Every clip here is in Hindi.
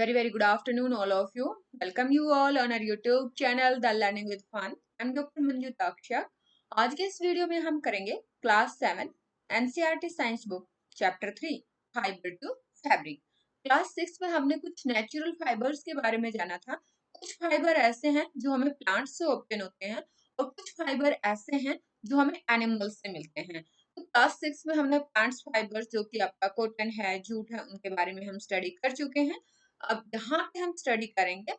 Very good afternoon, all of you. Welcome you all on our YouTube channel, The Learning with Fun. I'm Dr. Manju Taksha. आज के इस वीडियो में हम करेंगे class 7 NCERT science book chapter 3 fibre to fabric. Class 6 में हमने कुछ नेचुरल फाइबर्स के बारे में जाना था। कुछ फाइबर ऐसे हैं जो हमें प्लांट्स से ऑब्टेन होते हैं और कुछ फाइबर ऐसे हैं जो हमें एनिमल्स से मिलते हैं। तो क्लास 6 में हमने प्लांट्स फाइबर्स जो कि आपका कॉटन है, जूट है, उनके बारे में हम स्टडी कर चुके हैं। अब यहाँ पे हम स्टडी करेंगे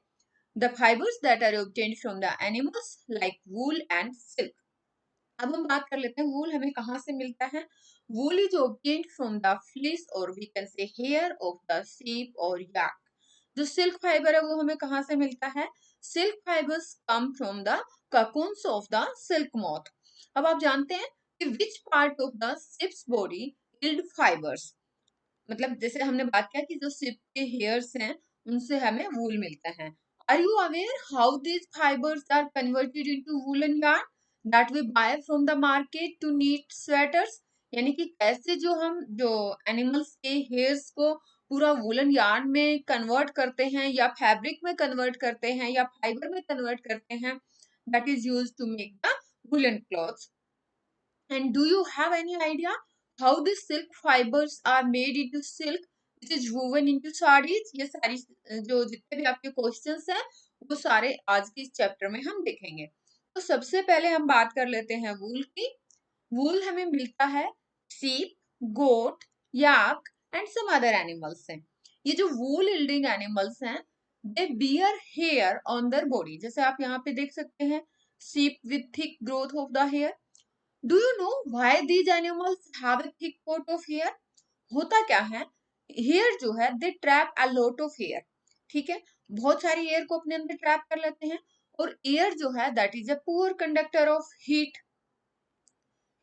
the fibres that are obtained from the animals like wool and silk. अब हम बात कर लेते हैं वूल हमें कहाँ से मिलता है। Wool is obtained from the fleece और we can say hair of the sheep और yak। जो सिल्क फाइबर है वो हमें कहाँ से मिलता है। Silk fibres come from the cocoons of the silk moth। अब आप जानते हैं कि which part of the sheep's body yield fibres. मतलब जैसे हमने बात किया कि जो शिप के हेयर्स हैं उनसे हमें वूल मिलता है। Are you aware how these fibres are converted into woollen yarn that we buy from the market to knit sweaters. यानी कि कैसे जो एनिमल्स के हेयर्स को पूरा वूलन yarn में कन्वर्ट करते हैं या फैब्रिक में कन्वर्ट करते हैं या फाइबर में कन्वर्ट करते हैं, that is used to make the woollen clothes. And do you have any idea how the silk fibers are made into silk which is woven into sarees? ये सारी जो जितने भी आपके क्वेश्चंस हैं वो सारे आज के इस चैप्टर में हम देखेंगे। तो सबसे पहले हम बात कर लेते हैं वूल की। वूल हमें मिलता है sheep, goat, yak and some other animals से। ये जो वूल yielding animals हैं they bear hair on their body। जैसे आप यहाँ पे देख सकते हैं sheep with thick growth of the hair। Do you know why these animals have a thick coat of hair. होता क्या है, हेयर जो है they trap a lot of hair. ठीक है, बहुत सारी एयर को अपने अंदर ट्रैप कर लेते हैं और एयर जो है that is a poor conductor of heat.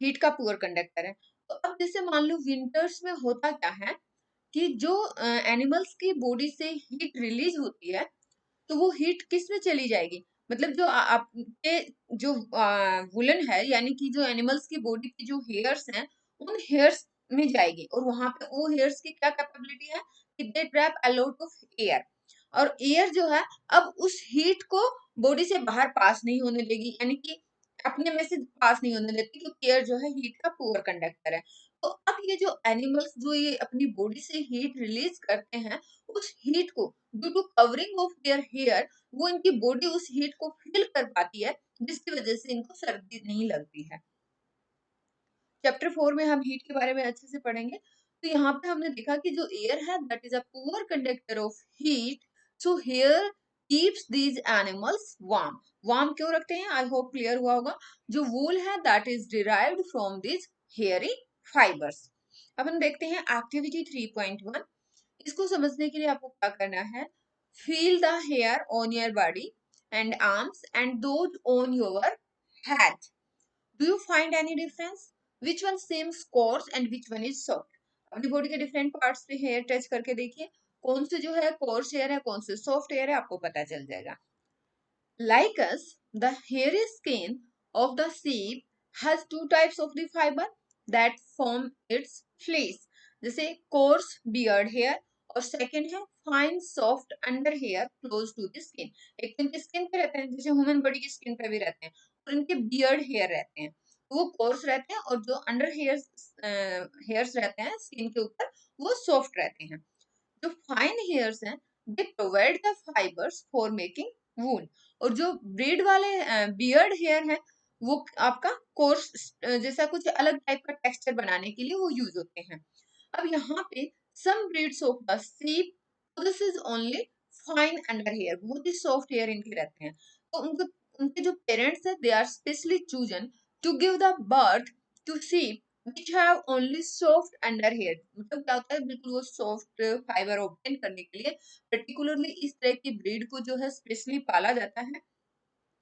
Heat का पुअर कंडक्टर है। तो अब जैसे मान लो विंटर्स में होता क्या है कि जो एनिमल्स की बॉडी से हीट रिलीज होती है तो वो हीट किस में चली जाएगी। मतलब जो आपके जो वुलन है यानी कि जो एनिमल्स की बॉडी की जो हेयर्स हैं उन हेयर्स में जाएगी और वहां पे वो हेयर्स की क्या कैपेबिलिटी है कि they trap a lot of air. और एयर जो है अब उस हीट को बॉडी से बाहर पास नहीं होने देगी, यानी कि अपने में से पास नहीं होने देती क्योंकि एयर जो है हीट का पुअर कंडक्टर है। तो अब ये जो एनिमल्स जो ये अपनी बॉडी से हीट रिलीज करते हैं उस हीट को due to covering of their hair वो इनकी बॉडी उस हीट को फील कर पाती है जिसकी वजह से इनको सर्दी नहीं लगती है। चैप्टर 4 में हम हीट के बारे में अच्छे से पढ़ेंगे। तो यहाँ पे हमने देखा कि जो एयर है that is a poor conductor of heat, so here keeps these animals warm. Warm क्यों रखते हैं, आई होप क्लियर हुआ होगा। जो वूल है that is derived from this hairy fibres. अब हम देखते हैं एक्टिविटी 3.1। इसको समझने के लिए आपको क्या करना है, feel the hair on your body and arms and those on your head. Do you find any difference, which one seems coarse and which one is soft। अपनी बॉडी के डिफरेंट पार्ट्स पे हेयर टच करके देखिए कौन से जो है कोर्स हेयर है कौन से सॉफ्ट हेयर है, आपको पता चल जाएगा। Like us, the hairy skin of the sheep has two types of the fiber that form its fleece। जैसे coarse beard hair और सेकंड है fine soft under hair close to the skin. एक तो इनकी स्किन पे रहते हैं जैसे ह्यूमन बॉडी की स्किन पे भी रहते हैं और इनके बियर्ड हेयर रहते हैं, वो कोर्स रहते हैं और जो अंडर हेयर्स रहते हैं स्किन के ऊपर वो सॉफ्ट रहते हैं। जो फाइन हेयर्स हैं they provide the fibres for making wool और जो ब्रीड वाले बियर्ड हेयर है वो आपका कोर्स जैसा कुछ अलग टाइप का टेक्सचर बनाने के लिए वो यूज होते हैं। अब यहाँ पे some breeds of the sheep, this is only fine under hair, बहुत ही सॉफ्ट हेयर इनके रहते हैं। तो उनको उनके जो पेरेंट्स है they are specially chosen to give the birth to sheep which have only soft under hair। मतलब क्या होता है बिल्कुल वो सॉफ्ट फाइबर ऑब्टेन करने के लिए पर्टिकुलरली इस तरह की ब्रीड को जो है स्पेशली पाला जाता है।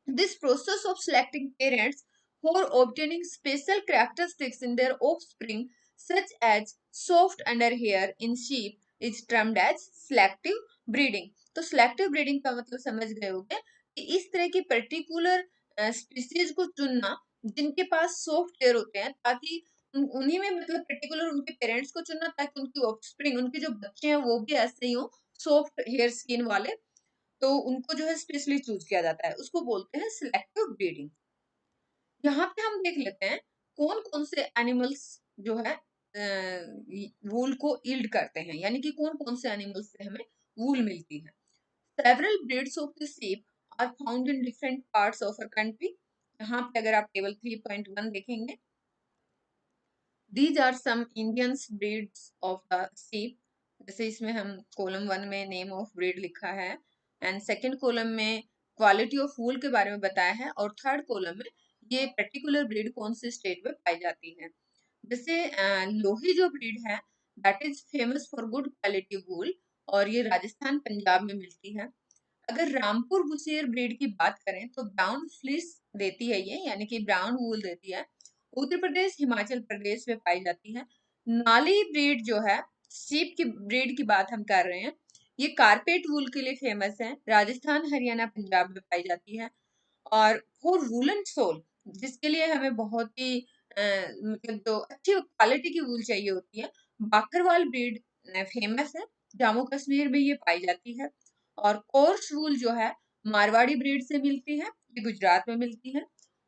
This process of selecting parents for obtaining special characteristics in their offspring, such as soft underhair in sheep, is termed as selective breeding। तो selective breeding का मतलब समझ गए होंगे कि इस तरह की पर्टिकुलर स्पीसीज को चुनना जिनके पास सॉफ्ट हेयर होते हैं ताकि उन्हीं में मतलब पर्टिकुलर उनके पेरेंट्स को चुनना ताकि उनकी ऑफस्प्रिंग उनके जो बच्चे हैं वो भी ऐसे ही हो सॉफ्ट हेयर स्किन वाले, तो उनको जो है स्पेशली चूज किया जाता है, उसको बोलते हैं सिलेक्टिव ब्रीडिंग। यहाँ पे हम देख लेते हैं कौन कौन से एनिमल्स जो है वूल को यील्ड करते हैं, यानी कि कौन कौन से एनिमल्स से हमें वूल मिलती है। Several breeds of the sheep are found in different parts of a country. यहाँ पे अगर आप टेबल 3.1 देखेंगे, these are some Indian breeds of the sheep। जैसे इसमें हम कॉलम 1 में नेम ऑफ ब्रीड लिखा है, एंड सेकंड कॉलम में क्वालिटी ऑफ वूल के बारे में बताया है, और थर्ड कॉलम में ये पर्टिकुलर ब्रीड कौन से स्टेट में पाई जाती है। जैसे लोही जो ब्रीड है that is famous for good quality wool, और ये राजस्थान पंजाब में मिलती है। अगर रामपुर बुशेर ब्रीड की बात करें तो ब्राउन फ्लीस देती है ये, यानी कि ब्राउन वूल देती है, उत्तर प्रदेश हिमाचल प्रदेश में पाई जाती है। नाली ब्रीड जो है, शीप की ब्रीड की बात हम कर रहे हैं, ये कारपेट वूल के लिए फेमस है, राजस्थान हरियाणा पंजाब में पाई जाती है। और फॉर वूलन सोल, जिसके लिए हमें बहुत ही मतलब जो अच्छी क्वालिटी की वूल चाहिए होती है, बाकरवाल ब्रीड फेमस है, जम्मू कश्मीर में ये पाई जाती है। और कोर्स वूल जो है मारवाड़ी ब्रीड से मिलती है, ये गुजरात में मिलती है।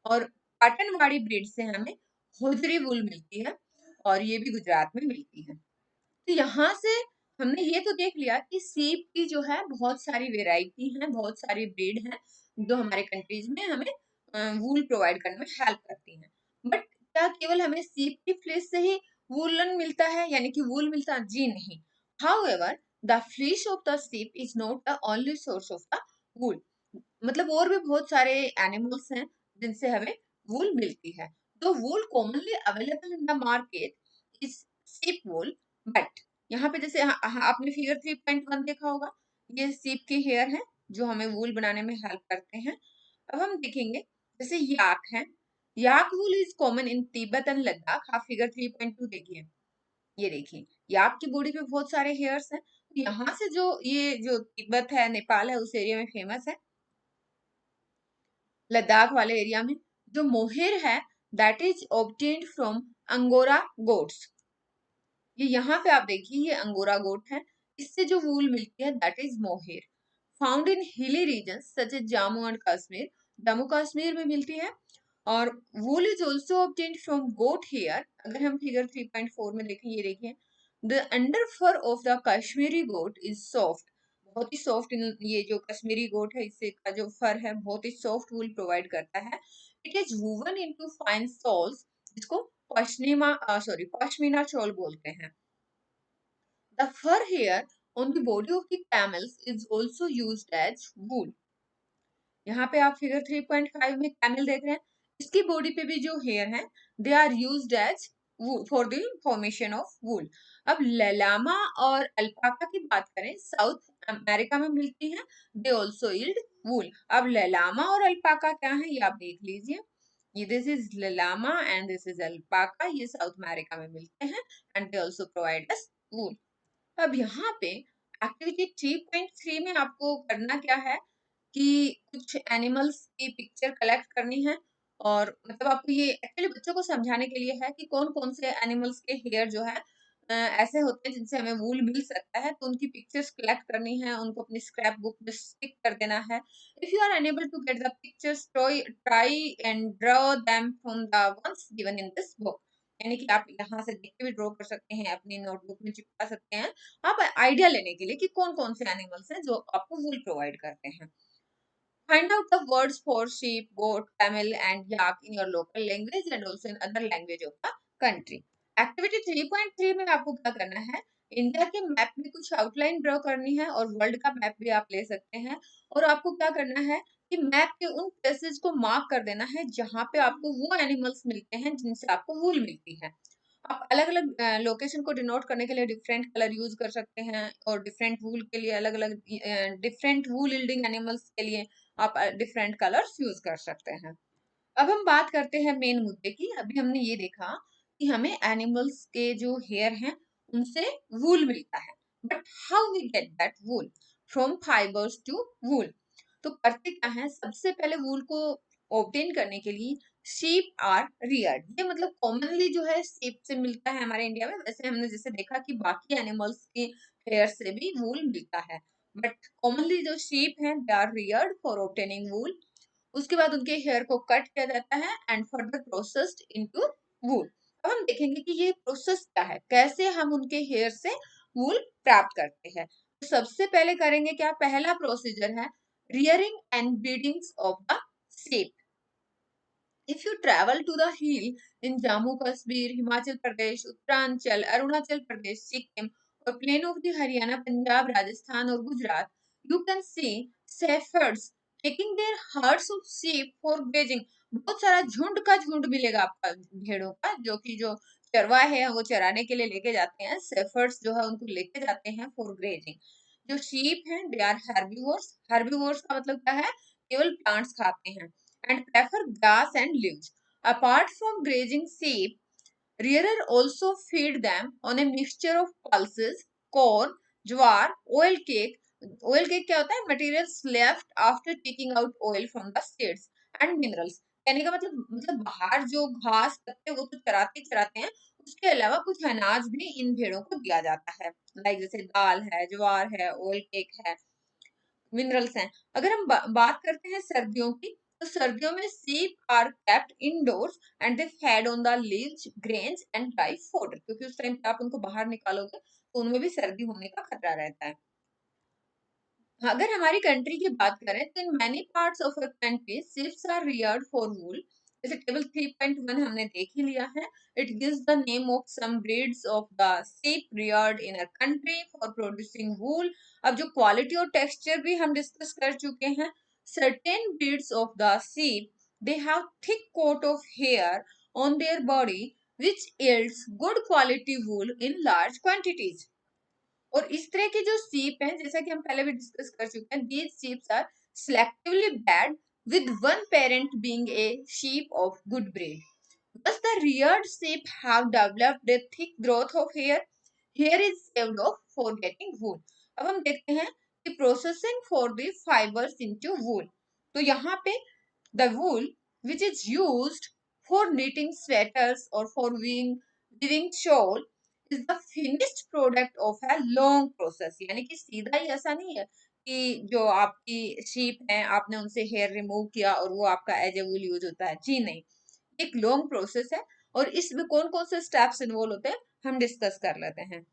और पाटनवाड़ी ब्रीड से हमें होजरी वूल मिलती है, और ये भी गुजरात में मिलती है। तो यहाँ से हमने ये तो देख लिया कि सीप की जो है बहुत सारी वेराइटी है, बहुत सारी ब्रीड है, जो हमारे कंट्रीज में हमें वूल प्रोवाइड करने में हेल्प करती हैं। बट क्या केवल हमें सीप की फ्लेश से ही वूलन मिलता है, यानी कि वूल मिलता है? जी नहीं। However the fleece of the sheep is not the only source of the wool. मतलब और भी बहुत सारे एनिमल्स हैं जिनसे हमें वूल मिलती है। तो wool commonly available in the market is sheep wool, but यहाँ पे जैसे आपने फिगर 3.1 देखा होगा, ये सीप के हेयर हैं जो हमें वूल बनाने में हेल्प करते हैं। अब हम देखेंगे जैसे याक है, yak wool is common in Tibet and Ladakh. आप फिगर 3.2 देखिए, ये देखिए याक की बॉडी पे बहुत सारे हेयर्स हैं। तो यहाँ से जो ये जो तिब्बत है, नेपाल है, उस एरिया में फेमस है, लद्दाख वाले एरिया में जो मोहेर है that is obtained from angora goats. ये यहाँ पे आप देखिए, ये अंगोरा गोट है, इससे जो वूल मिलती है that is mohair. Found in hilly region such as Jammu and Kashmir, Jammu Kashmir में मिलती है। और wool is also obtained from goat hair. अगर हम फिगर 3.4 में देखें, ये देखिए, the under fur of the Kashmiri goat is soft. बहुत ही सॉफ्ट ये जो कश्मीरी गोट है, इससे का जो फर है बहुत ही सॉफ्ट वूल प्रोवाइड करता है। It is woven into fine shawls, जिसको पश्मीना शॉल बोलते हैं। The fur hair on the body of the camels is also used as wool. यहाँ पे आप फिगर 3.5 में कैमल देख रहे हैं, इसकी बॉडी पे भी जो हेयर है they are used as for the formation of wool. अब ललामा और अल्पाका की बात करें, साउथ अमेरिका में मिलती है, दे ऑल्सो यील्ड वूल। अब ललामा और अल्पाका क्या है ये आप देख लीजिए, ये this is llama and this is alpaca, ये साउथ अमेरिका में मिलते हैं, and they also provide us wool. अब यहाँ पे एक्टिविटी 3.3 में आपको करना क्या है कि कुछ एनिमल्स की पिक्चर कलेक्ट करनी है, और मतलब आपको ये एक्चुअली बच्चों को समझाने के लिए है कि कौन कौन से एनिमल्स के हेयर जो है ऐसे होते हैं जिनसे हमें वूल मिल सकता है, तो उनकी पिक्चर्स कलेक्ट करनी है, उनको अपनी स्क्रैप बुक में स्टिक कर देना है। If you are unable to get the pictures, try and draw them from the ones given in this book. यानी कि आप यहाँ से देख के भी ड्रॉ कर सकते हैं, अपनी नोटबुक में चिपका सकते हैं, आप आइडिया लेने के लिए कि कौन कौन से एनिमल्स हैं जो आपको वूल प्रोवाइड करते हैं। Find out the words for sheep, goat, camel, and yak in your local language and also in other language of the country. Activity 3.3 में आपको क्या करना है, इंडिया के मैप में कुछ आउटलाइन ड्रॉ करनी है, और वर्ल्ड का मैप भी आप ले सकते हैं। और आपको क्या करना है कि मैप के उन प्लेसेस को मार्क कर देना है जहाँ पे आपको वो एनिमल्स मिलते हैं जिनसे आपको वूल मिलती है। आप अलग अलग लोकेशन को डिनोट करने के लिए डिफरेंट कलर यूज कर सकते हैं, और डिफरेंट वूल के लिए अलग अलग, डिफरेंट वूल यील्डिंग एनिमल्स के लिए आप डिफरेंट कलर्स यूज कर सकते हैं। अब हम बात करते हैं मेन मुद्दे की। अभी हमने ये देखा कि हमें एनिमल्स के जो हेयर हैं उनसे वूल मिलता है, but how we get that wool from fibres to wool. तो करते क्या है, सबसे पहले वूल को ऑब्टेन करने के लिए sheep आर reared। ये मतलब कॉमनली जो है sheep से मिलता है हमारे इंडिया में। वैसे हमने जैसे देखा कि बाकी एनिमल्स के हेयर से भी वूल मिलता है। बट कॉमनली जो शीप हैं they are reared for obtaining wool. उसके बाद उनके हेयर को कट किया जाता है and further processed into wool. अब हम देखेंगे कि ये प्रोसेस क्या है, कैसे हम उनके हेयर से वूल प्राप्त करते हैं। तो सबसे पहले करेंगे क्या, पहला प्रोसीजर है rearing and breeding of the sheep. If you travel to the hill in Jammu Kashmir, Himachal Pradesh, Uttaranchal, Arunachal Pradesh, Sikkim, or plain of the Haryana, Punjab, Rajasthan, or Gujarat, you can see shepherds taking their herds of sheep for grazing. बहुत सारा झुंड का झुंड मिलेगा आपका भेड़ों का, जो कि जो चरवाहे है वो चराने के लिए लेके जाते हैं। शेफर्ड्स जो है उनको लेके जाते हैं फॉर ग्रेजिंग। जो शीप हैं दे आर हर्बीवोर्स। हर्बीवोर्स का मतलब क्या है, केवल प्लांट्स खाते हैं and prefer grass and leaves. Apart from grazing sheep, rearer also feed them on a mixture of pulses, corn, jowar, oil cake. Oil cake क्या होता है, materials left after taking out oil from the seeds and minerals. कहने का मतलब बाहर जो घास पत्ते वो तो चराते चराते हैं, उसके अलावा कुछ अनाज भी इन भेड़ों को दिया जाता है, लाइक जैसे दाल है, ज्वार है, ऑयल केक है, मिनरल्स हैं। अगर हम बात करते हैं सर्दियों की, तो सर्दियों में sheep are kept indoors and they fed on the leaves, grains and dry fodder, क्योंकि उस टाइम पे आप उनको बाहर निकालोगे तो उनमें भी सर्दी होने का खतरा रहता है। अगर हमारी कंट्री की बात करें तो in many parts of our country sheeps are reared for wool. जैसे टेबल 3.1 हमने देख ही लिया है। It gives the name of some breeds of the sheep reared in our country for producing wool. अब जो क्वालिटी और टेक्सचर भी हम डिस्कस कर चुके हैं। Certain breeds of the sheep they have thick coat of hair on their body which yields good quality wool in large quantities. और इस तरह की जो सीप हैं, जैसा कि हम पहले भी डिस्कस कर चुके हैं, these sheeps are selectively bred with one parent being a sheep of good breed. Thus the reared sheep have developed a thick growth of hair. Hair is saved off for getting wool. अब हम देखते हैं कि processing for the fibers into wool. तो यहाँ पे the wool which is used for knitting sweaters or for weaving shawl is the finished product of a long process. यानी कि सीधा ही ऐसा नहीं है कि जो आपकी शीप है आपने उनसे हेयर रिमूव किया और वो आपका एज ए वूल यूज होता है, जी नहीं, एक लॉन्ग प्रोसेस है। और इसमें कौन कौन से स्टेप्स इन्वॉल्व होते हैं हम डिस्कस कर लेते हैं।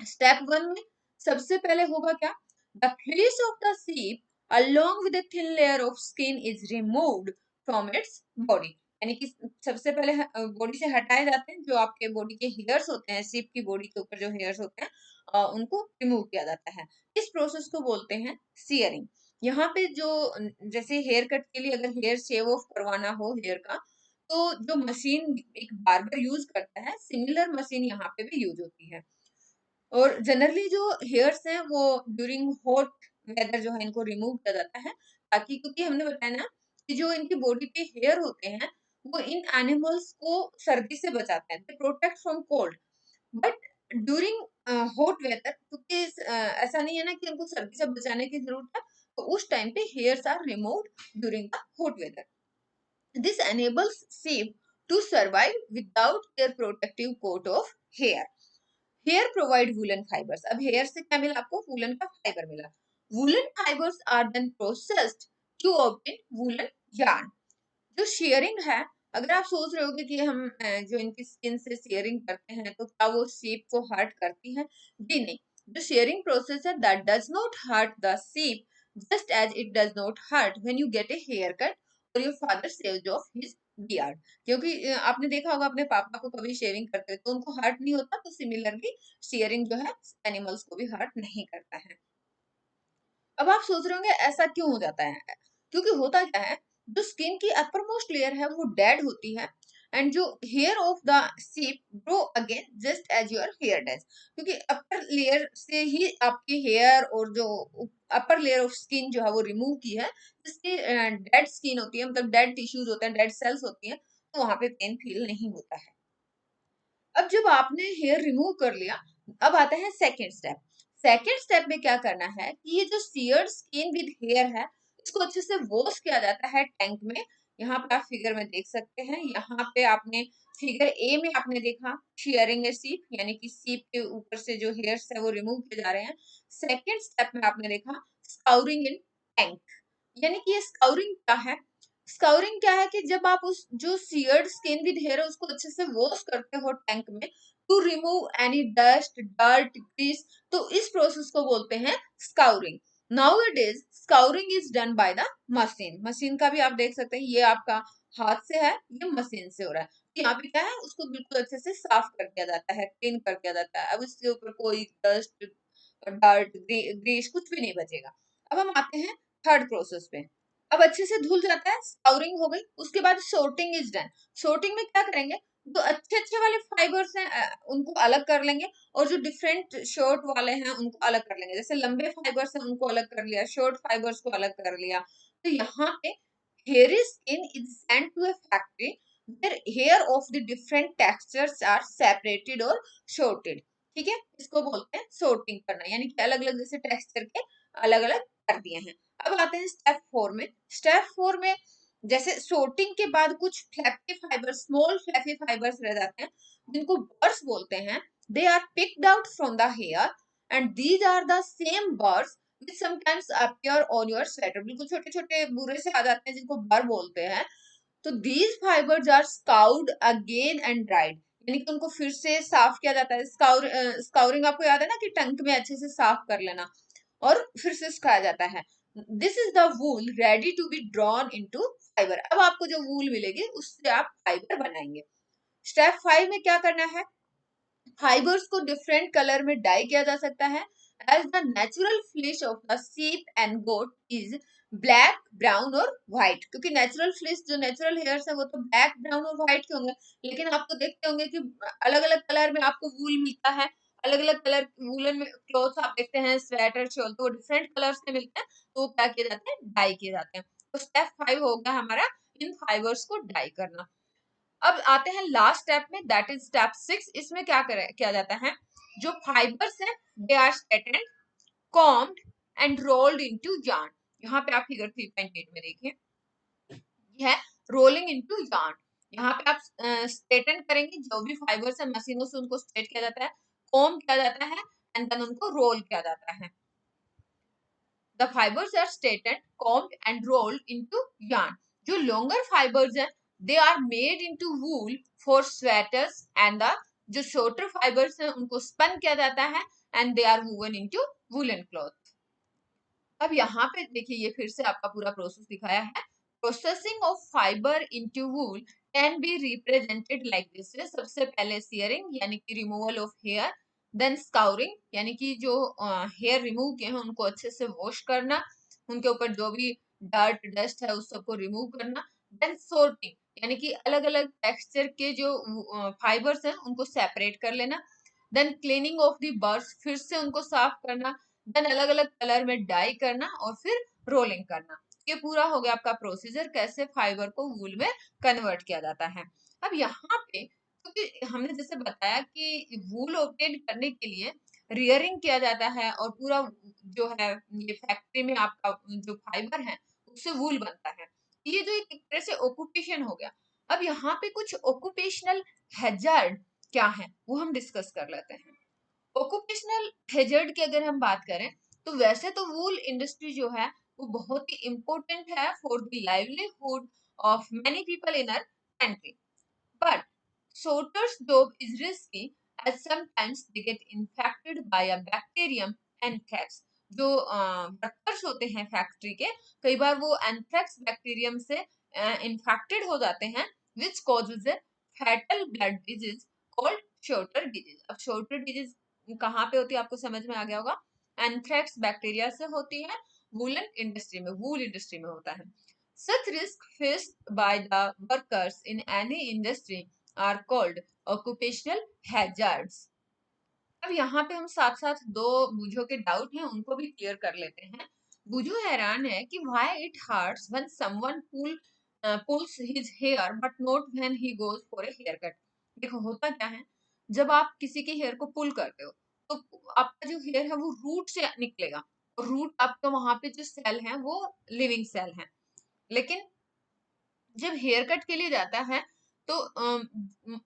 स्टेप 1 में सबसे पहले होगा क्या, the fleece of the sheep along with a thin layer of skin is removed from its body। यानी कि सबसे पहले बॉडी से हटाए जाते हैं जो आपके बॉडी के हेयर्स होते हैं, शीप की बॉडी के ऊपर जो हेयर्स होते हैं उनको रिमूव किया जाता है। इस प्रोसेस को बोलते हैं सियरिंग। यहाँ पे जो जैसे हेयर कट के लिए अगर हेयर शेव ऑफ करवाना हो हेयर का, तो जो मशीन एक बार्बर यूज करता है, सिमिलर मशीन यहाँ पे भी यूज होती है। और जनरली जो हेयर्स हैं वो ड्यूरिंग हॉट वेदर जो है इनको रिमूव किया जाता है, ताकि क्योंकि हमने बताया ना कि जो इनकी बॉडी पे हेयर होते हैं वो इन एनिमल्स को सर्दी से बचाते हैं, they protect from cold. But during hot weather क्योंकि ऐसा नहीं है ना कि उनको सर्दी से बचाने की जरूरत है, तो उस टाइम पे hairs are removed during the hot weather. This enables sheep to survive without their protective coat of hair. Hair provide woollen fibres. अब हेयर से क्या मिला आपको, वूलन का फाइबर मिला। Woollen fibres are then processed to obtain woollen yarn। जो शेयरिंग है, अगर आप सोच रहे होगे कि हम जो इनकी स्किन से शेयरिंग करते हैं तो क्या वो sheep को हर्ट करती है, जी नहीं। जो शेयरिंग प्रोसेस है that does not hurt the sheep just as it does not hurt when you get a haircut or your father shaves off his beard। क्योंकि आपने देखा होगा अपने पापा को कभी शेविंग करते तो उनको हर्ट नहीं होता, तो सिमिलरली शेयरिंग जो है एनिमल्स को भी हर्ट नहीं करता है। अब आप सोच रहे होंगे ऐसा क्यों हो जाता है, क्योंकि होता क्या है, जो स्किन की अपर मोस्ट लेयर है वो डेड होती है एंड जो hair of the sheep grow again just as your hair does. क्योंकि अपर लेयर से ही आपकी हेयर और जो अपर लेयर ऑफ स्किन जो है वो रिमूव की है, जिसकी डेड स्किन होती है, मतलब डेड टिश्यूज होते हैं, डेड सेल्स होती हैं, तो वहां पे पेन फील नहीं होता है। अब जब आपने हेयर रिमूव कर लिया, अब आता है सेकेंड स्टेप। सेकेंड स्टेप में क्या करना है कि ये जो सीयर्ड स्किन विद हेयर है इसको अच्छे से वॉश किया जाता है टैंक में यहाँ पे आप फिगर में देख सकते हैं। यहाँ पे आपने फिगर ए में आपने देखा शेयरिंग ए सीप, यानी कि सीप के ऊपर से जो हेयर्स है वो रिमूव किए जा रहे हैं। सेकेंड स्टेप में आपने देखा स्काउरिंग इन टैंक, यानी कि ये स्काउरिंग क्या है? स्काउरिंग क्या है कि जब आप उस जो सीयर्ड स्किन विद हेयर है उसको अच्छे से वॉश करते हो टैंक में to remove any dust, dirt, grease, तो इस प्रोसेस को बोलते हैं scouring. Nowadays, scouring is done by the machine. Machine का भी आप देख सकते हैं, ये आपका हाथ से है, ये मशीन से हो रहा है। तो यहाँ पे क्या है, उसको बिल्कुल अच्छे से साफ कर दिया जाता है, क्लीन कर दिया जाता है। अब इसके ऊपर कोई डस्ट, डर्ट, ग्रीस कुछ भी नहीं बचेगा। अब हम आते हैं थर्ड प्रोसेस पे। अब अच्छे से धुल जाता है, स्काउरिंग हो गई। उसके बाद सोर्टिंग इज डन। सोर्टिंग में क्या करेंगे, जो अच्छे अच्छे वाले फाइबर्स हैं उनको अलग कर लेंगे, और जो डिफरेंट शॉर्ट वाले हैं उनको अलग कर लेंगे। जैसे लंबे फाइबर्स हैं उनको अलग कर लिया, शॉर्ट फाइबर्स को अलग कर लिया। तो यहाँ पे hair skin is sent to a factory where hair of the different textures are separated और शॉर्टेड। ठीक है, इसको बोलते हैं सोर्टिंग करना, यानी कि अलग अलग जैसे टेक्सचर के अलग अलग कर दिए हैं। अब आते हैं स्टेप 4 में। स्टेप 4 में जैसे सोर्टिंग के बाद कुछ fluffy fibres, small fluffy fibres रह जाते हैं जिनको बर्ड्स बोलते हैं। They are picked out from the hair and these are the same burrs which sometimes appear on your sweater। बिल्कुल छोटे छोटे बुरे से आ जाते हैं जिनको बर बोलते हैं। तो these fibers are scoured again and dried, यानी कि उनको फिर से साफ किया जाता है। स्काउरिंग आपको याद है ना कि टंक में अच्छे से साफ कर लेना और फिर से सुखाया जाता है। This is the wool ready to be drawn into fibre. अब आपको जो वूल मिलेगी उससे आप फाइबर बनाएंगे। स्टेप 5 में क्या करना है, फाइबर्स को डिफरेंट कलर में डाई किया जा सकता है। As the natural fleece of the sheep and goat is black, brown और व्हाइट, क्योंकि नेचुरल फ्लिश जो नेचुरल हेयर्स है वो तो ब्लैक, ब्राउन और व्हाइट के होंगे। लेकिन आप तो देखते होंगे कि अलग अलग कलर में आपको वूल मिलता है, अलग अलग कलर वूलन में क्लोथ आप देखते हैं, स्वेटर, शॉल, तो वो डिफरेंट कलर्स में मिलते हैं, तो वो क्या किए जाते हैं, डाई किए जाते हैं। तो स्टेप 5 होगा हमारा इन फाइबर्स को डाई करना। अब आते हैं लास्ट स्टेप में, दैट इज स्टेप 6। इसमें क्या किया जाता है, जो फाइबर्स है they are straightened, combed and rolled into yarn। यहाँ पे आप फिगर 3.8 में देखिए, है रोलिंग इनटू yarn। यहाँ पे आप स्ट्रेटन करेंगे, जो भी फाइबर्स है मशीनों से उनको स्ट्रेट किया जाता है, कॉम्ब किया जाता है एंड देन उनको रोल किया जाता है। The fibers are straightened, combed and rolled into yarn। जो longer fibers हैं, they are made into wool for sweaters and the जो shorter fibers हैं उनको spun किया जाता है and they are woven into woolen cloth। अब यहाँ पे देखिए, ये फिर से आपका पूरा प्रोसेस दिखाया है। Processing of fibre into wool can be represented like this. सबसे पहले सियरिंग यानी कि removal of hair, then scouring यानी कि जो हेयर रिमूव किए हैं उनको अच्छे से वॉश करना, उनके ऊपर जो भी डर्ट, डस्ट है उस सबको रिमूव करना, देन सोर्टिंग यानी कि अलग अलग टेक्सचर के जो फाइबर्स हैं उनको सेपरेट कर लेना, then cleaning of the burrs, फिर से उनको साफ करना, देन अलग अलग कलर में डाई करना और फिर रोलिंग करना। ये पूरा हो गया आपका प्रोसीजर, कैसे फाइबर को वूल में कन्वर्ट किया जाता है। अब यहाँ पे क्योंकि हमने जैसे बताया कि वूल ऑब्टेन करने के लिए रियरिंग किया जाता है और पूरा जो है ये फैक्ट्री में आपका जो फाइबर है उससे वूल बनता है। ये जो एक तरह से ऑक्यूपेशन हो गया। अब यहाँ पे कुछ ऑक्यूपेशनल हैजार्ड क्या है वो हम डिस्कस कर लेते हैं। ऑक्यूपेशनल हेजर्ड की अगर हम बात करें तो वैसे तो वूल इंडस्ट्री जो है वो बहुत ही इम्पोर्टेंट है for the livelihood of many people in our country, but sorters job is risky as sometimes they get infected by a bacterium anthrax। जो वर्कर्स होते हैं फैक्ट्री के, कई बार वो एंथ्रेक्स बैक्टीरियम से इन्फेक्टेड हो जाते हैं which causes A fatal blood disease called shorter disease. अब शॉर्टर डिजीज कहाँ पे होती है आपको समझ में आ गया होगा, एंथ्रेक्स बैक्टीरिया से होती है, वूलन इंडस्ट्री में, वूल इंडस्ट्री में होता है। Such risk faced by the workers in any industry are called occupational hazards। अब यहाँ पे हम साथ साथ दो बुझो के डाउट हैं उनको भी क्लियर कर लेते हैं। बुझो हैरान है कि why it hurts when someone pulls his hair but not when he goes for a haircut। देखो होता क्या है, जब आप किसी के हेयर को पुल करते हो तो आपका जो हेयर है वो रूट से निकलेगा, और रूट आपका वहां पे जो सेल है वो लिविंग सेल है। लेकिन जब हेयर कट के लिए जाता है तो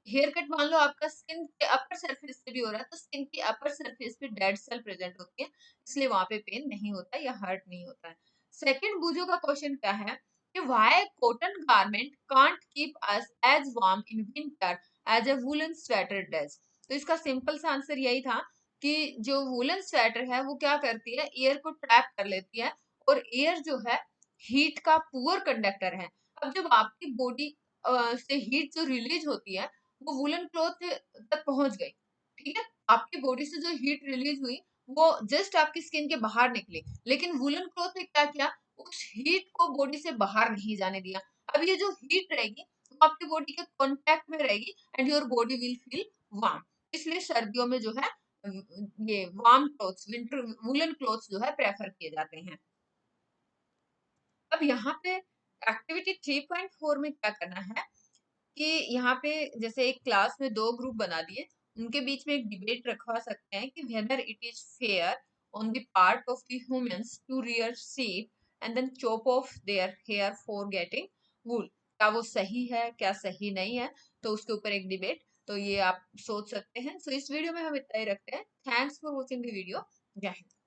हेयर कट मान लो आपका स्किन के अपर सरफेस पे भी हो रहा है, तो स्किन की अपर सरफेस पे डेड सेल प्रेजेंट होती है, इसलिए वहां पे पेन नहीं होता या हर्ट नहीं होता है। सेकंड बुजो का क्वेश्चन क्या है कि why cotton garment can't keep us as warm in winter as a woollen sweater does. तो इसका सिंपल सा आंसर यही था कि जो वूलन स्वेटर है वो क्या करती है, एयर को ट्रैप कर लेती है, और एयर जो है हीट का पुअर कंडक्टर है। अब जब आपकी बॉडी से हीट जो रिलीज होती है वो वुलन क्लॉथ तक पहुंच गई, ठीक है, आपकी बॉडी से जो हीट रिलीज हुई वो जस्ट आपकी स्किन के बाहर निकली, लेकिन वुलन क्लॉथ ने क्या किया, उस हीट को बॉडी से बाहर नहीं जाने दिया। अब ये जो हीट रहेगी वो आपकी बॉडी के कांटेक्ट में रहेगी and your body will feel warm. इसलिए सर्दियों में जो है ये warm clothes, winter woollen clothes जो है प्रेफर किए जाते हैं। अब यहाँ पे एक्टिविटी 3.4 में क्या करना है कि यहाँ पे जैसे एक क्लास में दो ग्रुप बना दिए, उनके बीच में एक डिबेट रखवा सकते हैं कि whether it is fair on the part of the humans to rear sheep and then chop off their hair for getting wool. क्या वो सही है, क्या सही नहीं है, तो उसके ऊपर एक डिबेट, तो ये आप सोच सकते हैं। सो इस वीडियो में हम इतना ही रखते हैं। Thanks for watching the video. जय हिंद।